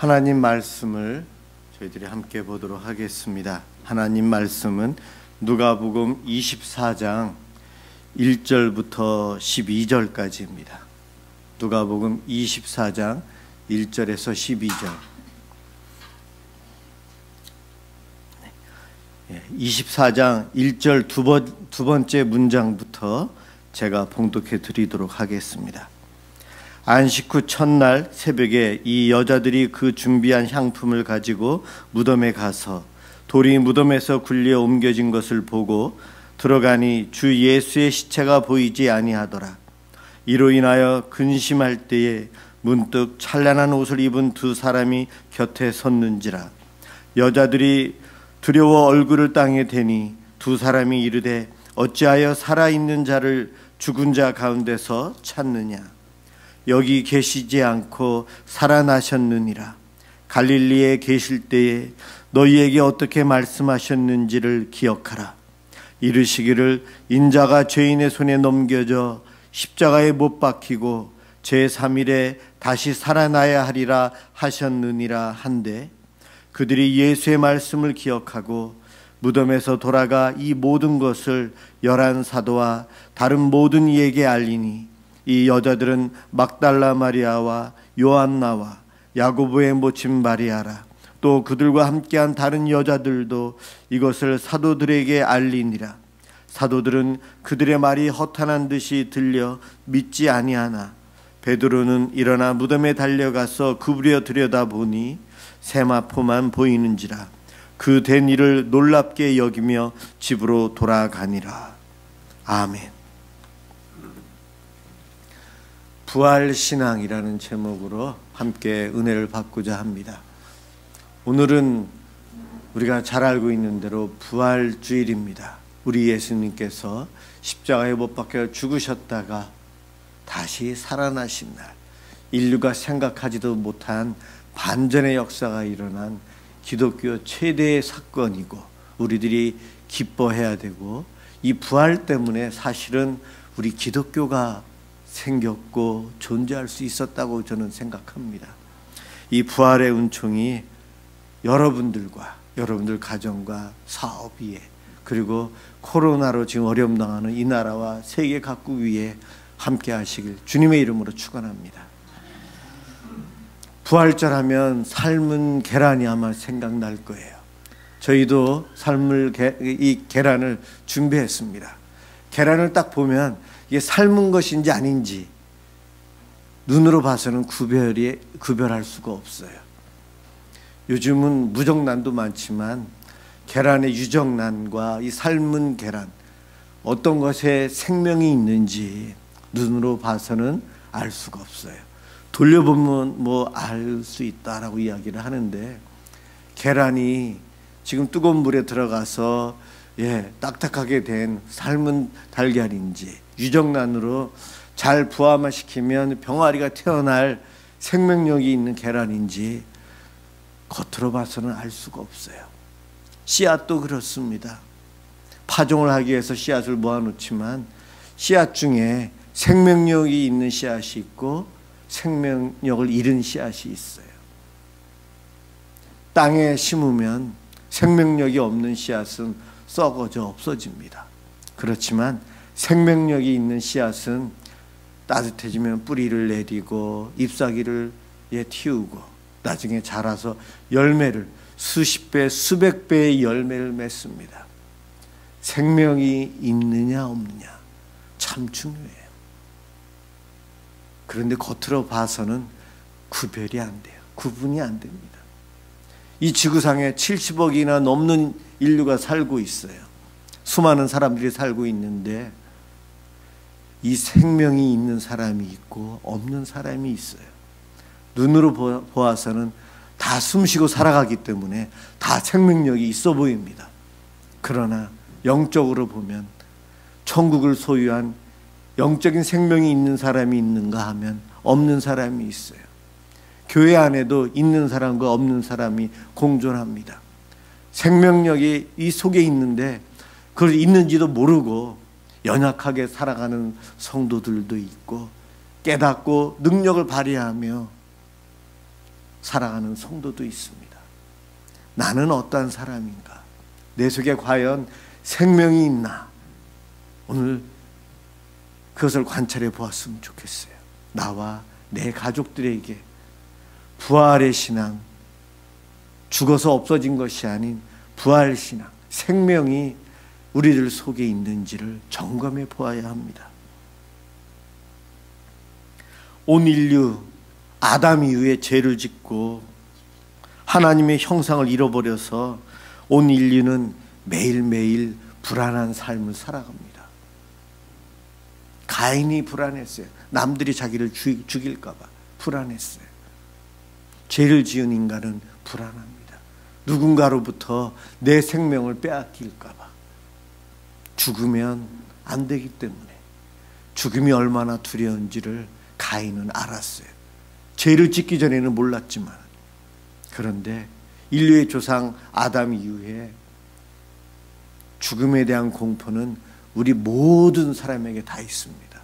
하나님 말씀을 저희들이 함께 보도록 하겠습니다. 하나님 말씀은 누가복음 24장 1절부터 12절까지입니다. 누가복음 24장 1절에서 12절. 24장 1절 두 번째 문장부터 제가 봉독해 드리도록 하겠습니다. 안식 후 첫날 새벽에 이 여자들이 그 준비한 향품을 가지고 무덤에 가서 돌이 무덤에서 굴려 옮겨진 것을 보고 들어가니 주 예수의 시체가 보이지 아니하더라. 이로 인하여 근심할 때에 문득 찬란한 옷을 입은 두 사람이 곁에 섰는지라. 여자들이 두려워 얼굴을 땅에 대니 두 사람이 이르되 어찌하여 살아있는 자를 죽은 자 가운데서 찾느냐. 여기 계시지 않고 살아나셨느니라. 갈릴리에 계실 때에 너희에게 어떻게 말씀하셨는지를 기억하라. 이르시기를 인자가 죄인의 손에 넘겨져 십자가에 못 박히고 제3일에 다시 살아나야 하리라 하셨느니라 한데, 그들이 예수의 말씀을 기억하고 무덤에서 돌아가 이 모든 것을 11 사도와 다른 모든 이에게 알리니, 이 여자들은 막달라 마리아와 요한나와 야고보의 모친 마리아라. 또 그들과 함께한 다른 여자들도 이것을 사도들에게 알리니라. 사도들은 그들의 말이 허탄한 듯이 들려 믿지 아니하나 베드로는 일어나 무덤에 달려가서 구부려 들여다보니 세마포만 보이는지라. 그 된 일을 놀랍게 여기며 집으로 돌아가니라. 아멘. 부활신앙이라는 제목으로 함께 은혜를 받고자 합니다. 오늘은 우리가 잘 알고 있는 대로 부활주일입니다. 우리 예수님께서 십자가에 못 박혀 죽으셨다가 다시 살아나신 날, 인류가 생각하지도 못한 반전의 역사가 일어난 기독교 최대의 사건이고, 우리들이 기뻐해야 되고, 이 부활 때문에 사실은 우리 기독교가 생겼고 존재할 수 있었다고 저는 생각합니다. 이 부활의 은총이 여러분들과 여러분들 가정과 사업 위에, 그리고 코로나로 지금 어려움 당하는 이 나라와 세계 각국 위에 함께 하시길 주님의 이름으로 축원합니다. 부활절 하면 삶은 계란이 아마 생각날 거예요. 저희도 이 계란을 준비했습니다. 계란을 딱 보면 이게 삶은 것인지 아닌지 눈으로 봐서는 구별할 수가 없어요. 요즘은 무정란도 많지만 계란의 유정란과 이 삶은 계란, 어떤 것에 생명이 있는지 눈으로 봐서는 알 수가 없어요. 돌려보면 뭐 알 수 있다라고 이야기를 하는데, 계란이 지금 뜨거운 물에 들어가서 딱딱하게 된 삶은 달걀인지 유정란으로 잘 부화만 시키면 병아리가 태어날 생명력이 있는 계란인지 겉으로 봐서는 알 수가 없어요. 씨앗도 그렇습니다. 파종을 하기 위해서 씨앗을 모아놓지만 씨앗 중에 생명력이 있는 씨앗이 있고 생명력을 잃은 씨앗이 있어요. 땅에 심으면 생명력이 없는 씨앗은 썩어져 없어집니다. 그렇지만 생명력이 있는 씨앗은 따뜻해지면 뿌리를 내리고 잎사귀를 틔우고 나중에 자라서 열매를 수십 배, 수백 배의 열매를 맺습니다. 생명이 있느냐 없느냐 참 중요해요. 그런데 겉으로 봐서는 구별이 안 돼요. 구분이 안 됩니다. 이 지구상에 70억이나 넘는 인류가 살고 있어요. 수많은 사람들이 살고 있는데 이 생명이 있는 사람이 있고 없는 사람이 있어요. 눈으로 보아서는 다 숨쉬고 살아가기 때문에 다 생명력이 있어 보입니다. 그러나 영적으로 보면 천국을 소유한 영적인 생명이 있는 사람이 있는가 하면 없는 사람이 있어요. 교회 안에도 있는 사람과 없는 사람이 공존합니다. 생명력이 이 속에 있는데 그걸 있는지도 모르고 연약하게 살아가는 성도들도 있고, 깨닫고 능력을 발휘하며 살아가는 성도도 있습니다. 나는 어떠한 사람인가? 내 속에 과연 생명이 있나? 오늘 그것을 관찰해 보았으면 좋겠어요. 나와 내 가족들에게 부활의 신앙, 죽어서 없어진 것이 아닌 부활 신앙, 생명이 우리들 속에 있는지를 점검해 보아야 합니다. 온 인류 아담 이후에 죄를 짓고 하나님의 형상을 잃어버려서 온 인류는 매일매일 불안한 삶을 살아갑니다. 가인이 불안했어요. 남들이 자기를 죽일까 봐 불안했어요. 죄를 지은 인간은 불안합니다. 누군가로부터 내 생명을 빼앗길까 봐. 죽으면 안 되기 때문에 죽음이 얼마나 두려운지를 가인은 알았어요. 죄를 짓기 전에는 몰랐지만, 그런데 인류의 조상 아담 이후에 죽음에 대한 공포는 우리 모든 사람에게 다 있습니다.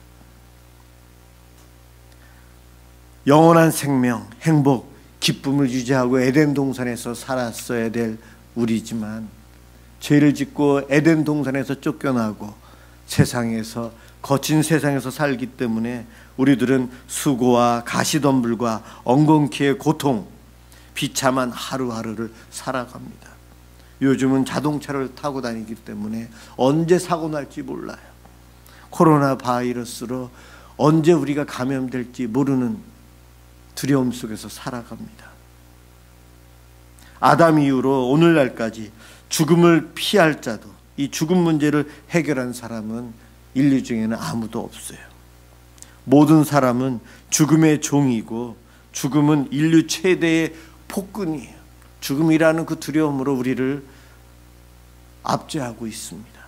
영원한 생명, 행복, 기쁨을 유지하고 에덴 동산에서 살았어야 될 우리지만 죄를 짓고 에덴 동산에서 쫓겨나고 세상에서 거친 세상에서 살기 때문에 우리들은 수고와 가시덤불과 엉겅퀴의 고통, 비참한 하루하루를 살아갑니다. 요즘은 자동차를 타고 다니기 때문에 언제 사고 날지 몰라요. 코로나 바이러스로 언제 우리가 감염될지 모르는 두려움 속에서 살아갑니다. 아담 이후로 오늘날까지 죽음을 피할 자도, 이 죽음 문제를 해결한 사람은 인류 중에는 아무도 없어요. 모든 사람은 죽음의 종이고 죽음은 인류 최대의 폭군이에요. 죽음이라는 그 두려움으로 우리를 압제하고 있습니다.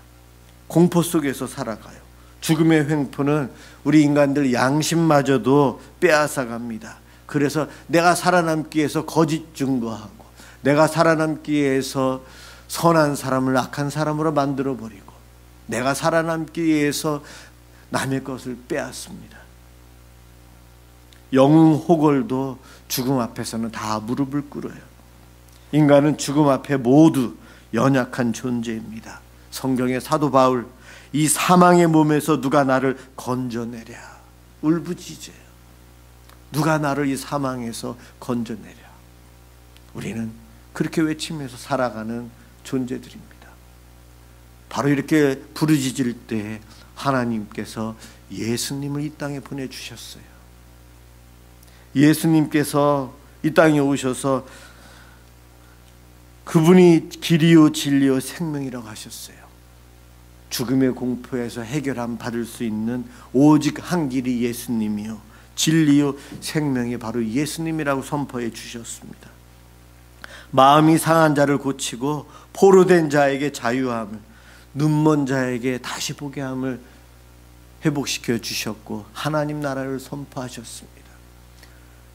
공포 속에서 살아가요. 죽음의 횡포는 우리 인간들 양심마저도 빼앗아갑니다. 그래서 내가 살아남기 위해서 거짓 증거하고, 내가 살아남기 위해서 선한 사람을 악한 사람으로 만들어버리고, 내가 살아남기 위해서 남의 것을 빼앗습니다. 영웅 호걸도 죽음 앞에서는 다 무릎을 꿇어요. 인간은 죽음 앞에 모두 연약한 존재입니다. 성경의 사도 바울, 이 사망의 몸에서 누가 나를 건져내랴 울부짖어요. 누가 나를 이 사망에서 건져내랴. 우리는 그렇게 외치면서 살아가는 존재들입니다. 바로 이렇게 부르짖을 때 하나님께서 예수님을 이 땅에 보내주셨어요. 예수님께서 이 땅에 오셔서 그분이 길이요 진리요 생명이라고 하셨어요. 죽음의 공포에서 해결함 받을 수 있는 오직 한 길이 예수님이요 진리요 생명이 바로 예수님이라고 선포해 주셨습니다. 마음이 상한 자를 고치고 포로된 자에게 자유함을, 눈먼 자에게 다시 보게 함을 회복시켜 주셨고 하나님 나라를 선포하셨습니다.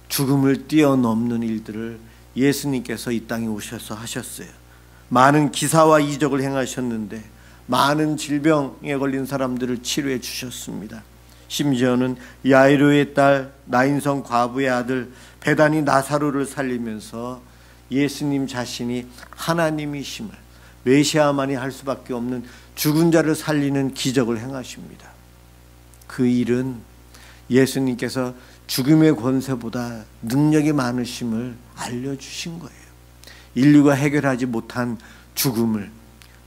죽음을 뛰어넘는 일들을 예수님께서 이 땅에 오셔서 하셨어요. 많은 기사와 이적을 행하셨는데 많은 질병에 걸린 사람들을 치료해 주셨습니다. 심지어는 야이로의 딸 나인성 과부의 아들 베다니 나사로를 살리면서 예수님 자신이 하나님이심을, 메시아만이 할 수밖에 없는 죽은 자를 살리는 기적을 행하십니다. 그 일은 예수님께서 죽음의 권세보다 능력이 많으심을 알려주신 거예요. 인류가 해결하지 못한 죽음을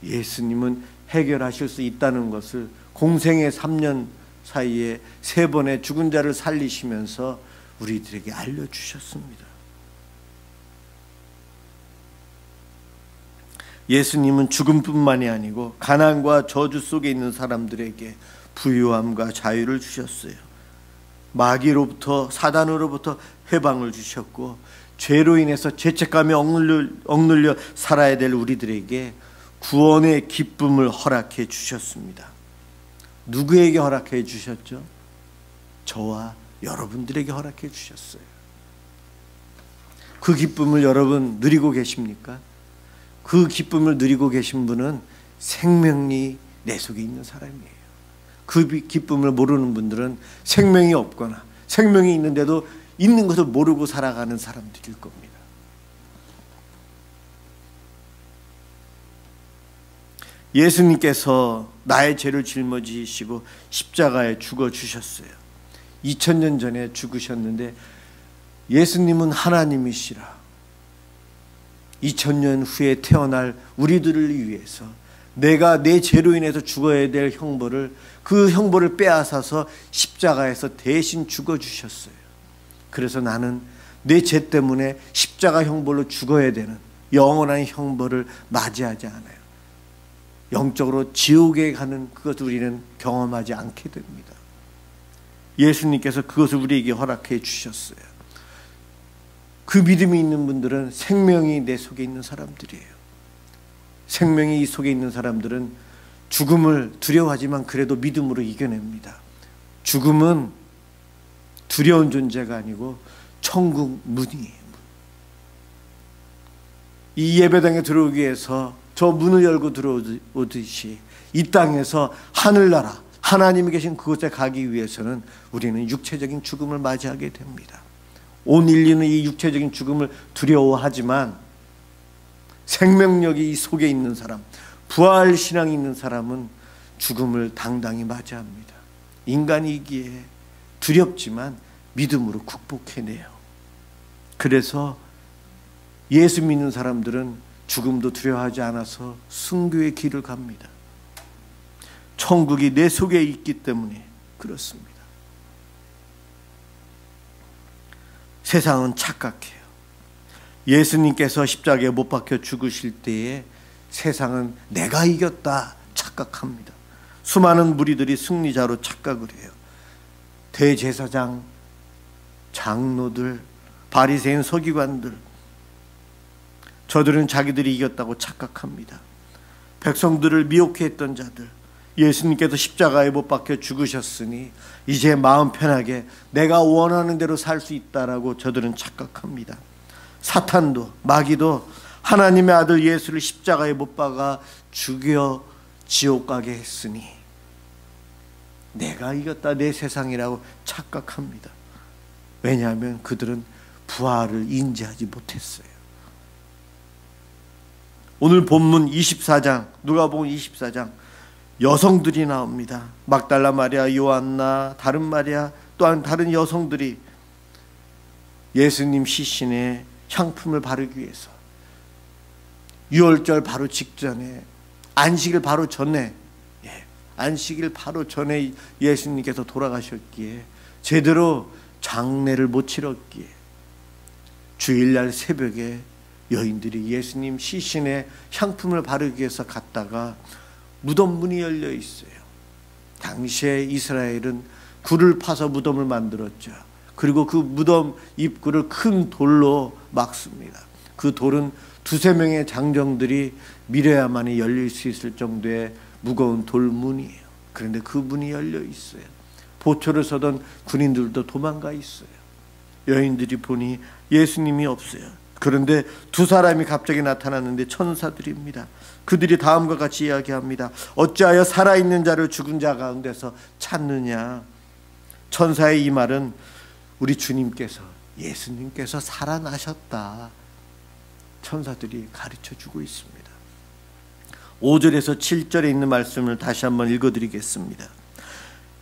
예수님은 해결하실 수 있다는 것을 공생의 3년 사이에 3번의 죽은 자를 살리시면서 우리들에게 알려주셨습니다. 예수님은 죽음뿐만이 아니고 가난과 저주 속에 있는 사람들에게 부유함과 자유를 주셨어요. 마귀로부터, 사단으로부터 해방을 주셨고 죄로 인해서 죄책감에 억눌려 살아야 될 우리들에게 구원의 기쁨을 허락해 주셨습니다. 누구에게 허락해 주셨죠? 저와 여러분들에게 허락해 주셨어요. 그 기쁨을 여러분 누리고 계십니까? 그 기쁨을 누리고 계신 분은 생명이 내 속에 있는 사람이에요. 그 기쁨을 모르는 분들은 생명이 없거나 생명이 있는데도 있는 것을 모르고 살아가는 사람들일 겁니다. 예수님께서 나의 죄를 짊어지시고 십자가에 죽어주셨어요. 2000년 전에 죽으셨는데 예수님은 하나님이시라 2000년 후에 태어날 우리들을 위해서 내가 내 죄로 인해서 죽어야 될 형벌을, 그 형벌을 빼앗아서 십자가에서 대신 죽어주셨어요. 그래서 나는 내 죄 때문에 십자가 형벌로 죽어야 되는 영원한 형벌을 맞이하지 않아요. 영적으로 지옥에 가는 그것을 우리는 경험하지 않게 됩니다. 예수님께서 그것을 우리에게 허락해 주셨어요. 그 믿음이 있는 분들은 생명이 내 속에 있는 사람들이에요. 생명이 이 속에 있는 사람들은 죽음을 두려워하지만 그래도 믿음으로 이겨냅니다. 죽음은 두려운 존재가 아니고 천국 문이에요. 이 예배당에 들어오기 위해서 저 문을 열고 들어오듯이 이 땅에서 하늘나라 하나님이 계신 그곳에 가기 위해서는 우리는 육체적인 죽음을 맞이하게 됩니다. 온 인류는 이 육체적인 죽음을 두려워하지만 생명력이 이 속에 있는 사람, 부활 신앙이 있는 사람은 죽음을 당당히 맞이합니다. 인간이기에 두렵지만 믿음으로 극복해내요. 그래서 예수 믿는 사람들은 죽음도 두려워하지 않아서 순교의 길을 갑니다. 천국이 내 속에 있기 때문에 그렇습니다. 세상은 착각해요. 예수님께서 십자가에 못 박혀 죽으실 때에 세상은 내가 이겼다 착각합니다. 수많은 무리들이 승리자로 착각을 해요. 대제사장, 장로들, 바리새인 서기관들, 저들은 자기들이 이겼다고 착각합니다. 백성들을 미혹했던 자들, 예수님께서 십자가에 못 박혀 죽으셨으니 이제 마음 편하게 내가 원하는 대로 살 수 있다라고 저들은 착각합니다. 사탄도, 마귀도 하나님의 아들 예수를 십자가에 못 박아 죽여 지옥 가게 했으니 내가 이겼다, 내 세상이라고 착각합니다. 왜냐하면 그들은 부활을 인지하지 못했어요. 오늘 본문 24장, 누가복음 24장 여성들이 나옵니다. 막달라 마리아, 요한나, 다른 마리아, 또한 다른 여성들이 예수님 시신에 향품을 바르기 위해서 유월절 바로 직전에, 안식일 바로 전에, 안식일 바로 전에 예수님께서 돌아가셨기에 제대로 장례를 못 치렀기에 주일날 새벽에 여인들이 예수님 시신에 향품을 바르기 위해서 갔다가 무덤 문이 열려 있어요. 당시에 이스라엘은 굴을 파서 무덤을 만들었죠. 그리고 그 무덤 입구를 큰 돌로 막습니다. 그 돌은 두세 명의 장정들이 밀어야만이 열릴 수 있을 정도의 무거운 돌문이에요. 그런데 그 문이 열려 있어요. 보초를 서던 군인들도 도망가 있어요. 여인들이 보니 예수님이 없어요. 그런데 두 사람이 갑자기 나타났는데 천사들입니다. 그들이 다음과 같이 이야기합니다. 어찌하여 살아있는 자를 죽은 자 가운데서 찾느냐. 천사의 이 말은 우리 주님께서, 예수님께서 살아나셨다, 천사들이 가르쳐주고 있습니다. 5절에서 7절에 있는 말씀을 다시 한번 읽어드리겠습니다.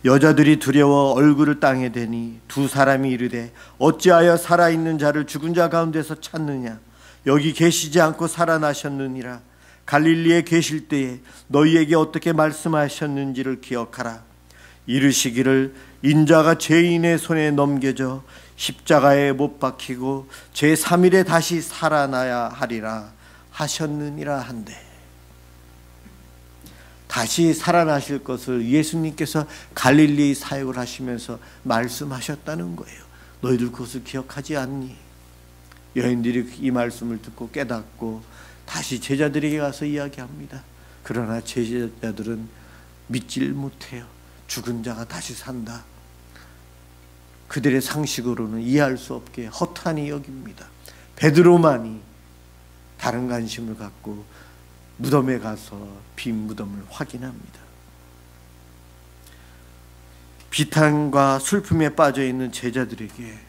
여자들이 두려워 얼굴을 땅에 대니 두 사람이 이르되 어찌하여 살아있는 자를 죽은 자 가운데서 찾느냐. 여기 계시지 않고 살아나셨느니라. 갈릴리에 계실 때에 너희에게 어떻게 말씀하셨는지를 기억하라. 이르시기를 인자가 죄인의 손에 넘겨져 십자가에 못 박히고 제3일에 다시 살아나야 하리라 하셨느니라 한데, 다시 살아나실 것을 예수님께서 갈릴리 사역을 하시면서 말씀하셨다는 거예요. 너희들 그것을 기억하지 않니? 여인들이 이 말씀을 듣고 깨닫고 다시 제자들에게 가서 이야기합니다. 그러나 제자들은 믿질 못해요. 죽은 자가 다시 산다. 그들의 상식으로는 이해할 수 없게 허탄히 여깁니다. 베드로만이 다른 관심을 갖고 무덤에 가서 빈 무덤을 확인합니다. 비탄과 슬픔에 빠져 있는 제자들에게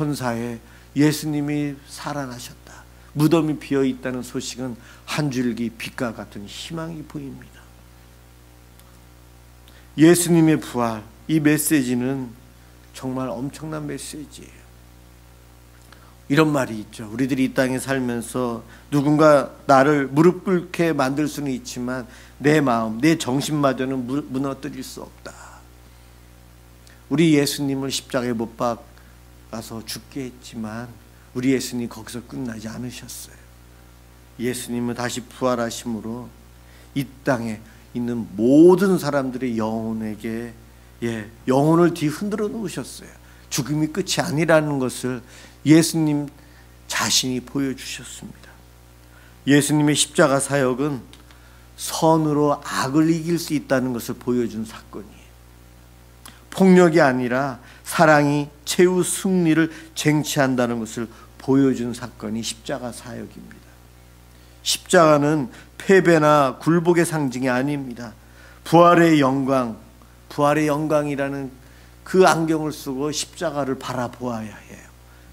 천사에 예수님이 살아나셨다, 무덤이 비어 있다는 소식은 한 줄기 빛과 같은 희망이 보입니다. 예수님의 부활, 이 메시지는 정말 엄청난 메시지예요. 이런 말이 있죠. 우리들이 이 땅에 살면서 누군가 나를 무릎 꿇게 만들 수는 있지만 내 마음, 내 정신마저는 무너뜨릴 수 없다. 우리 예수님을 십자가에 못 박아서 죽게 했지만 우리 예수님 거기서 끝나지 않으셨어요. 예수님은 다시 부활하심으로 이 땅에 있는 모든 사람들의 영혼에게 영혼을 뒤흔들어 놓으셨어요. 죽음이 끝이 아니라는 것을 예수님 자신이 보여주셨습니다. 예수님의 십자가 사역은 선으로 악을 이길 수 있다는 것을 보여준 사건이에요. 폭력이 아니라 사랑이 최후 승리를 쟁취한다는 것을 보여준 사건이 십자가 사역입니다. 십자가는 패배나 굴복의 상징이 아닙니다. 부활의 영광, 부활의 영광이라는 그 안경을 쓰고 십자가를 바라보아야 해요.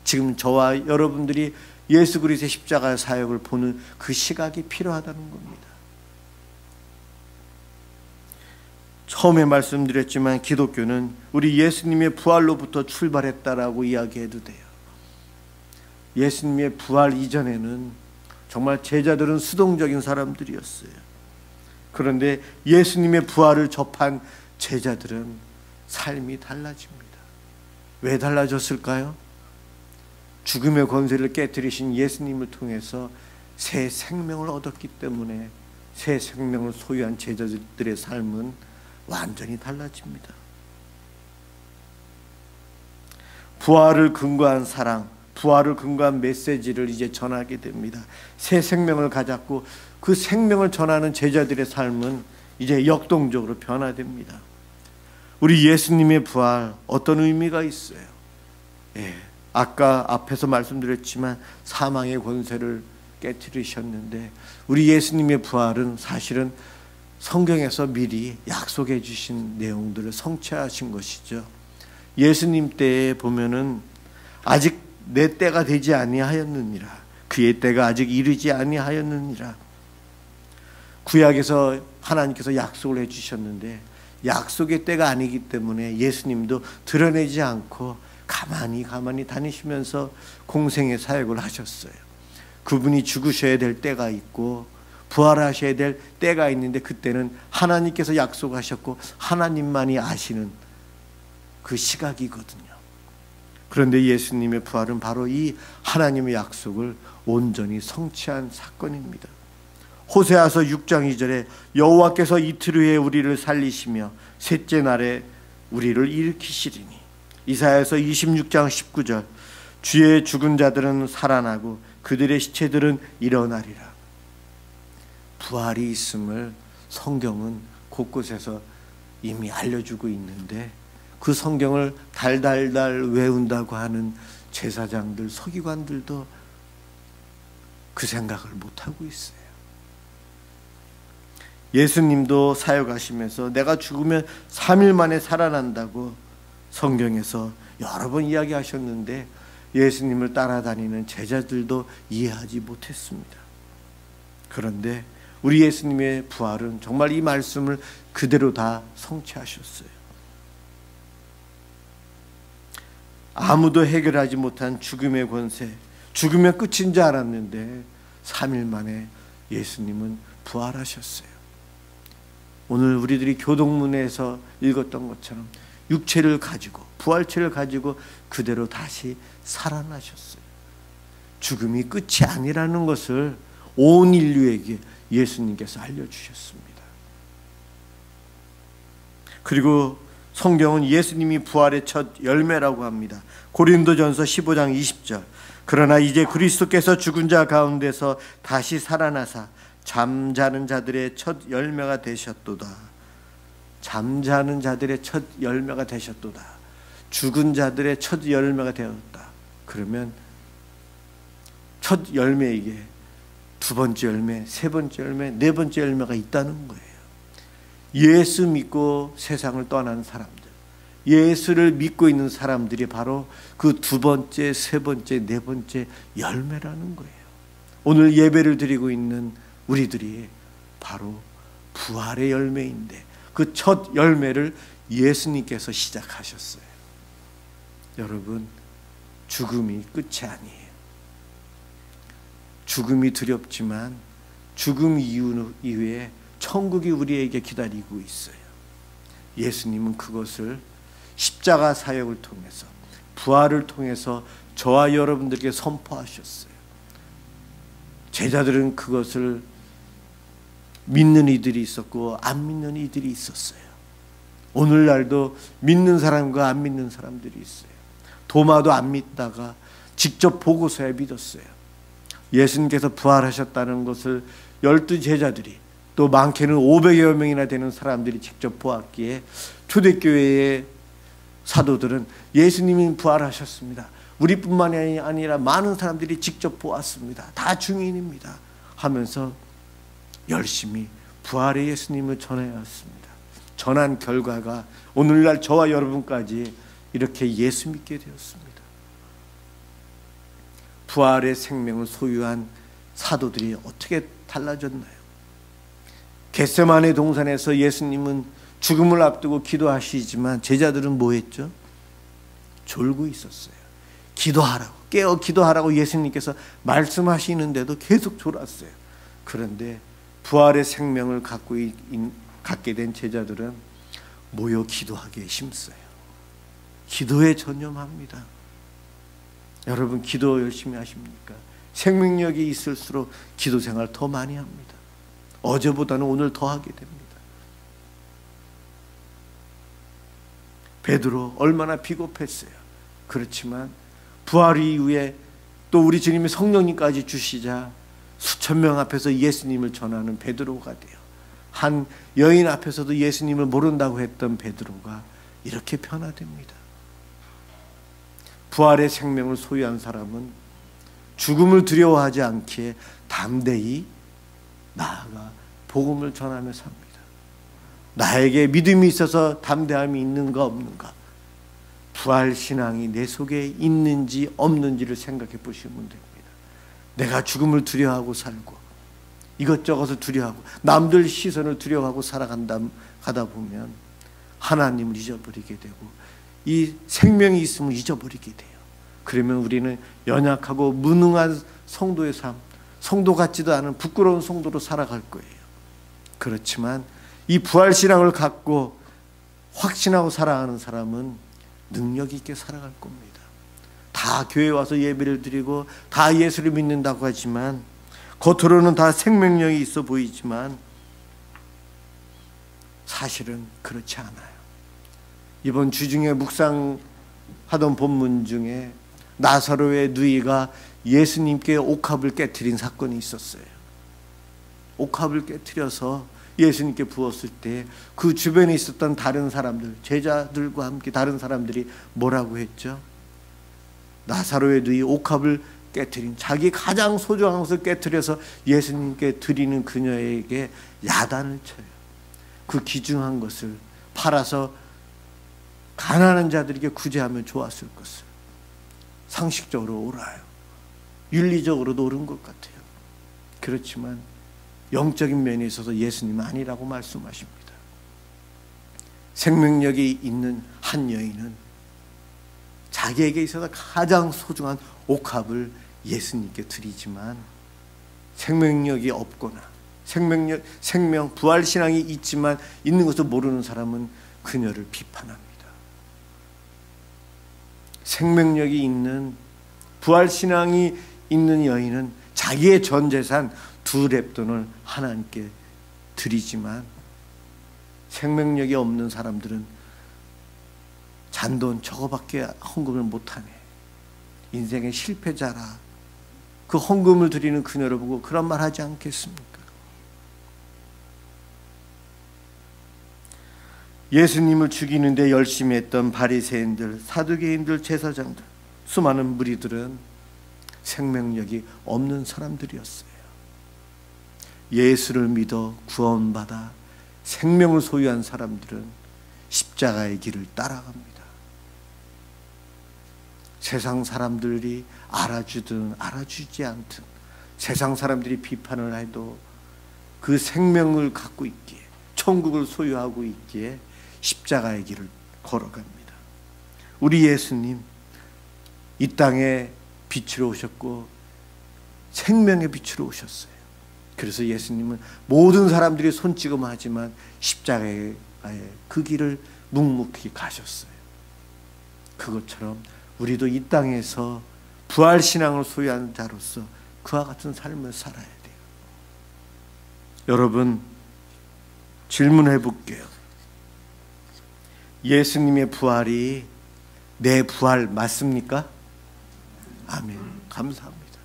지금 저와 여러분들이 예수 그리스도의 십자가 사역을 보는 그 시각이 필요하다는 겁니다. 처음에 말씀드렸지만 기독교는 우리 예수님의 부활로부터 출발했다라고 이야기해도 돼요. 예수님의 부활 이전에는 정말 제자들은 수동적인 사람들이었어요. 그런데 예수님의 부활을 접한 제자들은 삶이 달라집니다. 왜 달라졌을까요? 죽음의 권세를 깨뜨리신 예수님을 통해서 새 생명을 얻었기 때문에 새 생명을 소유한 제자들의 삶은 완전히 달라집니다. 부활을 근거한 사랑, 부활을 근거한 메시지를 이제 전하게 됩니다. 새 생명을 가졌고 그 생명을 전하는 제자들의 삶은 이제 역동적으로 변화됩니다. 우리 예수님의 부활 어떤 의미가 있어요? 아까 앞에서 말씀드렸지만 사망의 권세를 깨뜨리셨는데 우리 예수님의 부활은 사실은 성경에서 미리 약속해 주신 내용들을 성취하신 것이죠. 예수님 때에 보면은 아직 내 때가 되지 아니하였느니라, 그의 때가 아직 이르지 아니하였느니라. 구약에서 하나님께서 약속을 해주셨는데 약속의 때가 아니기 때문에 예수님도 드러내지 않고 가만히 다니시면서 공생의 사역을 하셨어요. 그분이 죽으셔야 될 때가 있고 부활하셔야 될 때가 있는데 그때는 하나님께서 약속하셨고 하나님만이 아시는 그 시각이거든요. 그런데 예수님의 부활은 바로 이 하나님의 약속을 온전히 성취한 사건입니다. 호세아서 6장 2절에 여호와께서 이틀 후에 우리를 살리시며 셋째 날에 우리를 일으키시리니, 이사야서 26장 19절 주의 죽은 자들은 살아나고 그들의 시체들은 일어나리라. 부활이 있음을 성경은 곳곳에서 이미 알려주고 있는데 그 성경을 달달달 외운다고 하는 제사장들, 서기관들도 그 생각을 못하고 있어요. 예수님도 사역하시면서 내가 죽으면 3일 만에 살아난다고 성경에서 여러 번 이야기하셨는데 예수님을 따라다니는 제자들도 이해하지 못했습니다. 그런데 우리 예수님의 부활은 정말 이 말씀을 그대로 다 성취하셨어요. 아무도 해결하지 못한 죽음의 권세, 죽으면 끝인 줄 알았는데 3일 만에 예수님은 부활하셨어요. 오늘 우리들이 교동문에서 읽었던 것처럼 육체를 가지고 부활체를 가지고 그대로 다시 살아나셨어요. 죽음이 끝이 아니라는 것을 온 인류에게 예수님께서 알려주셨습니다. 그리고 성경은 예수님이 부활의 첫 열매라고 합니다. 고린도전서 15장 20절 그러나 이제 그리스도께서 죽은 자 가운데서 다시 살아나사 잠자는 자들의 첫 열매가 되셨도다. 잠자는 자들의 첫 열매가 되셨도다. 죽은 자들의 첫 열매가 되었다. 그러면 첫 열매에게 두 번째 열매, 세 번째 열매, 네 번째 열매가 있다는 거예요. 예수 믿고 세상을 떠난 사람들, 예수를 믿고 있는 사람들이 바로 그 두 번째, 세 번째, 네 번째 열매라는 거예요. 오늘 예배를 드리고 있는 우리들이 바로 부활의 열매인데 그 첫 열매를 예수님께서 시작하셨어요. 여러분, 죽음이 끝이 아니에요. 죽음이 두렵지만 죽음 이후에 천국이 우리에게 기다리고 있어요. 예수님은 그것을 십자가 사역을 통해서, 부활을 통해서 저와 여러분들에게 선포하셨어요. 제자들은 그것을 믿는 이들이 있었고 안 믿는 이들이 있었어요. 오늘날도 믿는 사람과 안 믿는 사람들이 있어요. 도마도 안 믿다가 직접 보고서야 믿었어요. 예수님께서 부활하셨다는 것을 12 제자들이, 또 많게는 500여 명이나 되는 사람들이 직접 보았기에 초대교회의 사도들은 예수님이 부활하셨습니다, 우리뿐만이 아니라 많은 사람들이 직접 보았습니다, 다 증인입니다 하면서 열심히 부활의 예수님을 전해왔습니다. 전한 결과가 오늘날 저와 여러분까지 이렇게 예수 믿게 되었습니다. 부활의 생명을 소유한 사도들이 어떻게 달라졌나요? 겟세마네 동산에서 예수님은 죽음을 앞두고 기도하시지만 제자들은 뭐 했죠? 졸고 있었어요. 기도하라고, 깨어 기도하라고 예수님께서 말씀하시는데도 계속 졸았어요. 그런데 부활의 생명을 갖게 된 제자들은 모여 기도하기에 힘써요. 기도에 전념합니다. 여러분, 기도 열심히 하십니까? 생명력이 있을수록 기도 생활 더 많이 합니다. 어제보다는 오늘 더 하게 됩니다. 베드로 얼마나 비겁했어요. 그렇지만 부활 이후에 또 우리 주님이 성령님까지 주시자 수천 명 앞에서 예수님을 전하는 베드로가 돼요. 한 여인 앞에서도 예수님을 모른다고 했던 베드로가 이렇게 변화됩니다. 부활의 생명을 소유한 사람은 죽음을 두려워하지 않기에 담대히 나아가 복음을 전하며 삽니다. 나에게 믿음이 있어서 담대함이 있는가 없는가, 부활 신앙이 내 속에 있는지 없는지를 생각해 보시면 됩니다. 내가 죽음을 두려워하고 살고 이것저것을 두려워하고 남들 시선을 두려워하고 가다 보면 하나님을 잊어버리게 되고 이 생명이 있음을 잊어버리게 돼요. 그러면 우리는 연약하고 무능한 성도의 삶, 성도 같지도 않은 부끄러운 성도로 살아갈 거예요. 그렇지만 이 부활신앙을 갖고 확신하고 살아가는 사람은 능력 있게 살아갈 겁니다. 다 교회 와서 예배를 드리고 다 예수를 믿는다고 하지만, 겉으로는 다 생명력이 있어 보이지만 사실은 그렇지 않아요. 이번 주중에 묵상하던 본문 중에 나사로의 누이가 예수님께 옥합을 깨트린 사건이 있었어요. 옥합을 깨트려서 예수님께 부었을 때 그 주변에 있었던 다른 사람들, 제자들과 함께 다른 사람들이 뭐라고 했죠? 나사로의 누이 옥합을 깨트린, 자기 가장 소중한 것을 깨트려서 예수님께 드리는 그녀에게 야단을 쳐요. 그 귀중한 것을 팔아서 가난한 자들에게 구제하면 좋았을 것을. 상식적으로 옳아요. 윤리적으로도 옳은 것 같아요. 그렇지만 영적인 면에 있어서 예수님은 아니라고 말씀하십니다. 생명력이 있는 한 여인은 자기에게 있어서 가장 소중한 옥합을 예수님께 드리지만, 생명력이 없거나 생명, 부활신앙이 있지만 있는 것을 모르는 사람은 그녀를 비판합니다. 생명력이 있는, 부활신앙이 있는 여인은 자기의 전 재산 2렙돈을 하나님께 드리지만, 생명력이 없는 사람들은 잔돈 저거밖에 헌금을 못하네, 인생의 실패자라, 그 헌금을 드리는 그녀를 보고 그런 말 하지 않겠습니까? 예수님을 죽이는데 열심히 했던 바리새인들, 사두개인들, 제사장들, 수많은 무리들은 생명력이 없는 사람들이었어요. 예수를 믿어 구원받아 생명을 소유한 사람들은 십자가의 길을 따라갑니다. 세상 사람들이 알아주든 알아주지 않든, 세상 사람들이 비판을 해도 그 생명을 갖고 있기에, 천국을 소유하고 있기에 십자가의 길을 걸어갑니다. 우리 예수님 이 땅에 빛으로 오셨고 생명의 빛으로 오셨어요. 그래서 예수님은 모든 사람들이 손찌검하지만 십자가의 그 길을 묵묵히 가셨어요. 그것처럼 우리도 이 땅에서 부활신앙을 소유하는 자로서 그와 같은 삶을 살아야 돼요. 여러분, 질문해 볼게요. 예수님의 부활이 내 부활 맞습니까? 아멘. 감사합니다.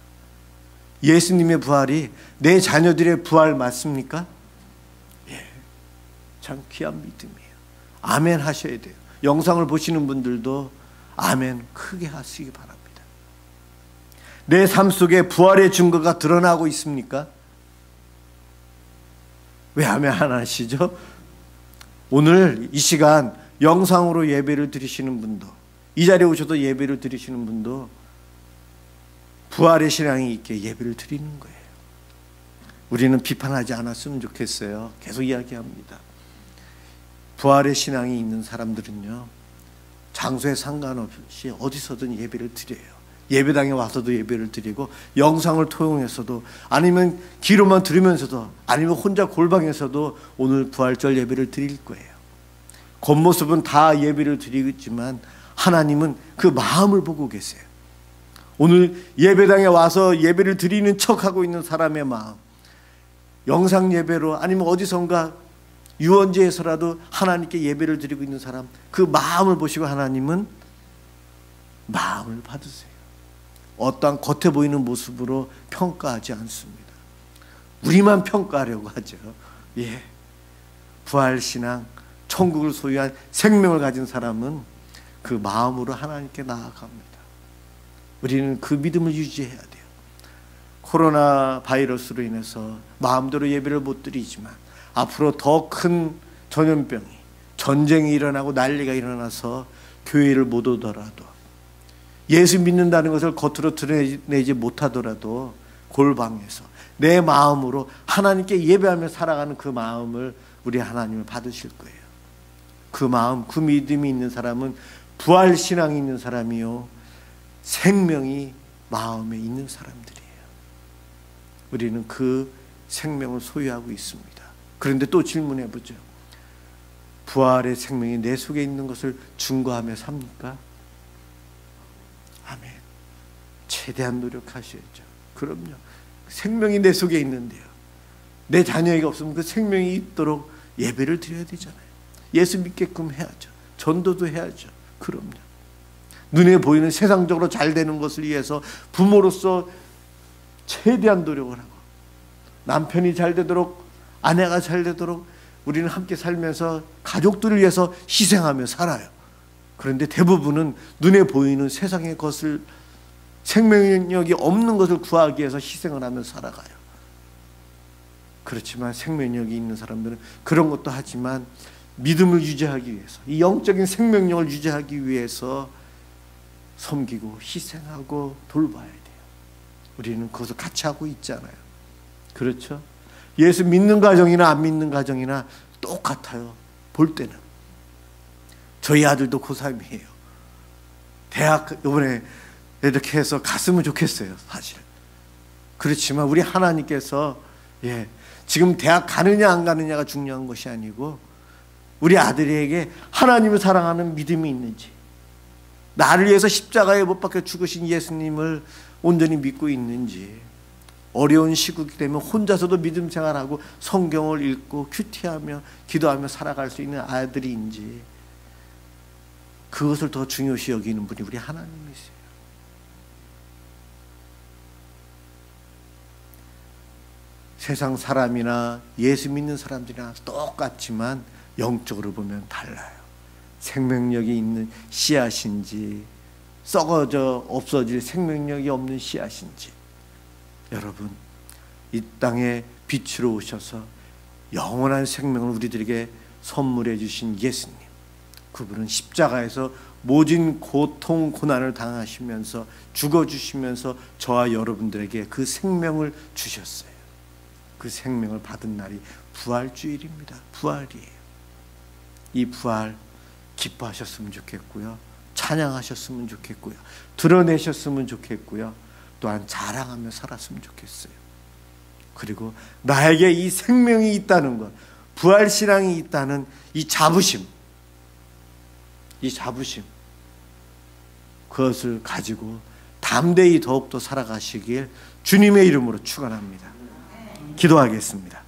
예수님의 부활이 내 자녀들의 부활 맞습니까? 예. 참 귀한 믿음이에요. 아멘 하셔야 돼요. 영상을 보시는 분들도 아멘 크게 하시기 바랍니다. 내 삶 속에 부활의 증거가 드러나고 있습니까? 왜 아멘 안 하시죠? 오늘 이 시간 영상으로 예배를 드리시는 분도, 이 자리에 오셔서 예배를 드리시는 분도 부활의 신앙이 있게 예배를 드리는 거예요. 우리는 비판하지 않았으면 좋겠어요. 계속 이야기합니다. 부활의 신앙이 있는 사람들은요, 장소에 상관없이 어디서든 예배를 드려요. 예배당에 와서도 예배를 드리고, 영상을 통해서도, 아니면 귀로만 들으면서도, 아니면 혼자 골방에서도 오늘 부활절 예배를 드릴 거예요. 겉모습은 다 예배를 드리겠지만 하나님은 그 마음을 보고 계세요. 오늘 예배당에 와서 예배를 드리는 척하고 있는 사람의 마음, 영상 예배로 아니면 어디선가 유언지에서라도 하나님께 예배를 드리고 있는 사람, 그 마음을 보시고 하나님은 마음을 받으세요. 어떠한 겉에 보이는 모습으로 평가하지 않습니다. 우리만 평가하려고 하죠. 예. 부활신앙, 천국을 소유한 생명을 가진 사람은 그 마음으로 하나님께 나아갑니다. 우리는 그 믿음을 유지해야 돼요. 코로나 바이러스로 인해서 마음대로 예배를 못 드리지만 앞으로 더 큰 전염병이, 전쟁이 일어나고 난리가 일어나서 교회를 못 오더라도, 예수 믿는다는 것을 겉으로 드러내지 못하더라도 골방에서 내 마음으로 하나님께 예배하며 살아가는 그 마음을 우리 하나님을 받으실 거예요. 그 마음, 그 믿음이 있는 사람은 부활신앙이 있는 사람이요, 생명이 마음에 있는 사람들이에요. 우리는 그 생명을 소유하고 있습니다. 그런데 또 질문해 보죠. 부활의 생명이 내 속에 있는 것을 증거하며 삽니까? 아멘. 최대한 노력하셔야죠. 그럼요. 생명이 내 속에 있는데요, 내 자녀에게 없으면 그 생명이 있도록 예배를 드려야 되잖아요. 예수 믿게끔 해야죠. 전도도 해야죠. 그럼요. 눈에 보이는 세상적으로 잘 되는 것을 위해서 부모로서 최대한 노력을 하고, 남편이 잘 되도록, 아내가 잘 되도록 우리는 함께 살면서 가족들을 위해서 희생하며 살아요. 그런데 대부분은 눈에 보이는 세상의 것을, 생명력이 없는 것을 구하기 위해서 희생을 하며 살아가요. 그렇지만 생명력이 있는 사람들은 그런 것도 하지만 믿음을 유지하기 위해서, 이 영적인 생명력을 유지하기 위해서 섬기고 희생하고 돌봐야 돼요. 우리는 그것을 같이 하고 있잖아요. 그렇죠? 예수 믿는 가정이나 안 믿는 가정이나 똑같아요. 볼 때는. 저희 아들도 고3이에요. 대학 이번에 이렇게 해서 갔으면 좋겠어요, 사실. 그렇지만 우리 하나님께서 지금 대학 가느냐 안 가느냐가 중요한 것이 아니고, 우리 아들에게 하나님을 사랑하는 믿음이 있는지, 나를 위해서 십자가에 못 박혀 죽으신 예수님을 온전히 믿고 있는지, 어려운 시국이 되면 혼자서도 믿음 생활하고 성경을 읽고 큐티하며 기도하며 살아갈 수 있는 아들인지, 그것을 더 중요시 여기는 분이 우리 하나님이세요. 세상 사람이나 예수 믿는 사람들이나 똑같지만 영적으로 보면 달라요. 생명력이 있는 씨앗인지, 썩어져 없어질 생명력이 없는 씨앗인지. 여러분, 이 땅에 빛으로 오셔서 영원한 생명을 우리들에게 선물해 주신 예수님, 그분은 십자가에서 모진 고통 고난을 당하시면서 죽어주시면서 저와 여러분들에게 그 생명을 주셨어요. 그 생명을 받은 날이 부활주일입니다. 부활이에요. 이 부활 기뻐하셨으면 좋겠고요, 찬양하셨으면 좋겠고요, 드러내셨으면 좋겠고요, 또한 자랑하며 살았으면 좋겠어요. 그리고 나에게 이 생명이 있다는 것, 부활신앙이 있다는 이 자부심, 그것을 가지고 담대히 더욱더 살아가시길 주님의 이름으로 축원합니다. 기도하겠습니다.